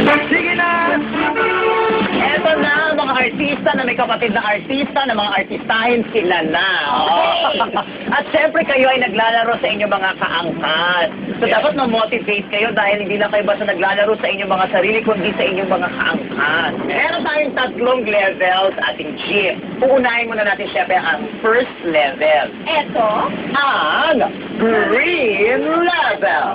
Sige na! Eto na, mga artista na may kapatid na artista na mga artistahin sila na. At syempre kayo ay naglalaro sa inyong mga kaangkas. So dapat ma-motivate kayo dahil hindi lang kayo basta naglalaro sa inyong mga sarili kundi sa inyong mga kaangkas. Meron tayong tatlong levels ating jeep. Uunahin muna natin syempre ang first level. Eto, Ang green level.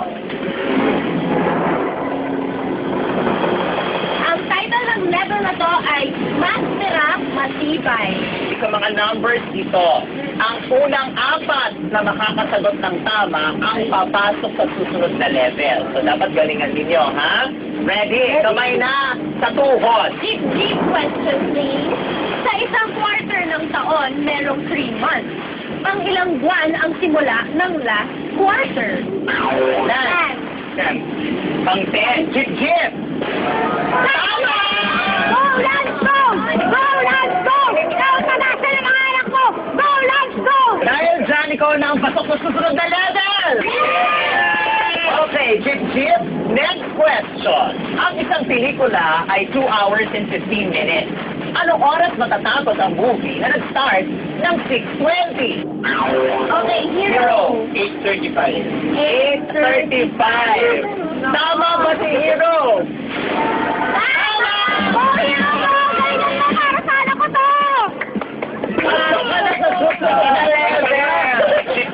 ang title ng level na to ay Mastirap Matibay. Sa mga numbers dito, ang unang apat na makakasagot ng tama ang papasok sa susunod na level. So dapat galingan ninyo, ha? Ready? Kamay na sa tuhod. Jeep question please. Sa isang quarter ng taon, merong 3 months. Ang ilang buwan ang simula ng last quarter? Nan. Pang 10. Jeep. Tama! Go, Lance, go! Go, Lance, go! Ikaw ang nasa ng mga anak mo! Go, Lance, go! Dahil dyan, ikaw na ang pasok sa susunod na level! Okay, Jeep. Next question. Ang isang pelikula ay 2 hours and 15 minutes. Anong oras matatapos ang movie na nag-start ng 6:20? Okay, Hero. hero. 8:35. 8:35. Tama ba si Hero? Tama! Go, hero! Galingan mo para sa anak ko to! Pasok ka na sa susunod na level!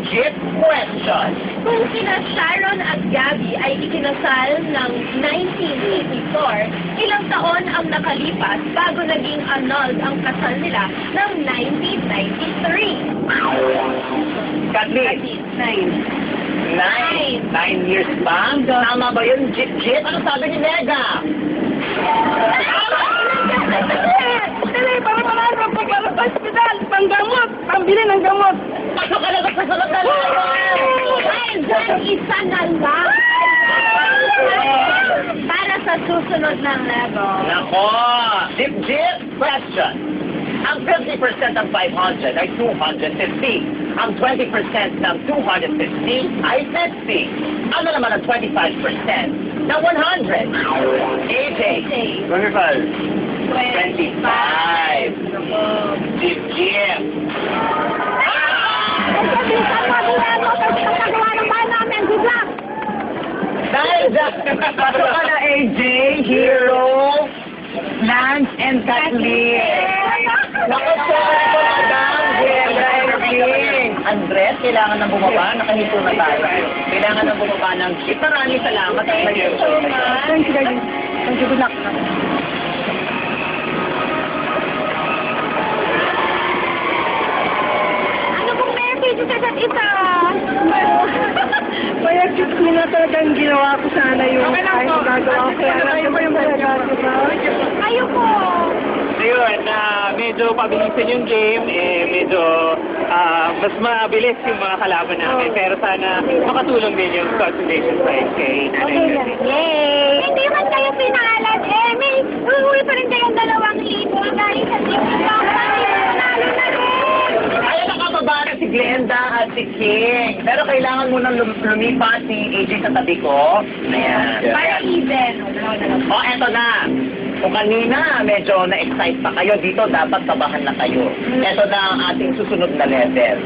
Jeep question. Kung sina Sharon at Gabby ay ikinasal ng 1984, ilang taon ang nakalipas bago naging annulled ang kasal nila ng 1993? Kathleen. 9 years ba? Tama ba yun, Jeep? Ano sabi ni Mega? Dali, para malaman po para sa ospital. Panggamot. Pambili ng gamot. Pasok ka na sa susunod na level! Ay, dyan isa na lang! Para sa susunod ng level. Nako! Jeep question. Ang 50% ng 500 ay 250. Ang 20% ng 250 ay 50. Ano naman ang 25% ng 100? AJ. 25. 25. Jeep. Pagkabisan mo, Diego, kasi pagkagawa ng bahay namin, good luck! Dahil dyan, pasok ka na AJ, Hero, Lance, and Kathleen. Naku, sorry po, madam. Irving. Andres, kailangan nang bumaba. Nakahinto na tayo. Kailangan nang bumaba ng jeep. Maraming salamat. Thank you so much. Thank you, guys. Thank you. Good luck. Ano pong message sa isa't isa? Kaya cute na talagang ginawa ko sana yung kahit gagawa ko. Kaya alam ko yung talaga, diba? Kayo po. Ayun, medyo pabilisan yung game, medyo mas mabilis yung mga kalaban namin. Pero sana makatulong din yung consolation prize kay Nanay Okay na. Josie. Yay! Hindi man kayo pinahalan, may uuwi pa rin kayong 2,000 dahil sa TikTok. Panalo na rin! Ay, nakababa na si Glenda at si King. Pero kailangan mo nang lumipat si AJ sa tabi ko. Ayan. Para even. O, eto na. Kung kanina, medyo na-excite pa kayo dito, dapat kabahan na kayo. Eto na ang ating susunod na level.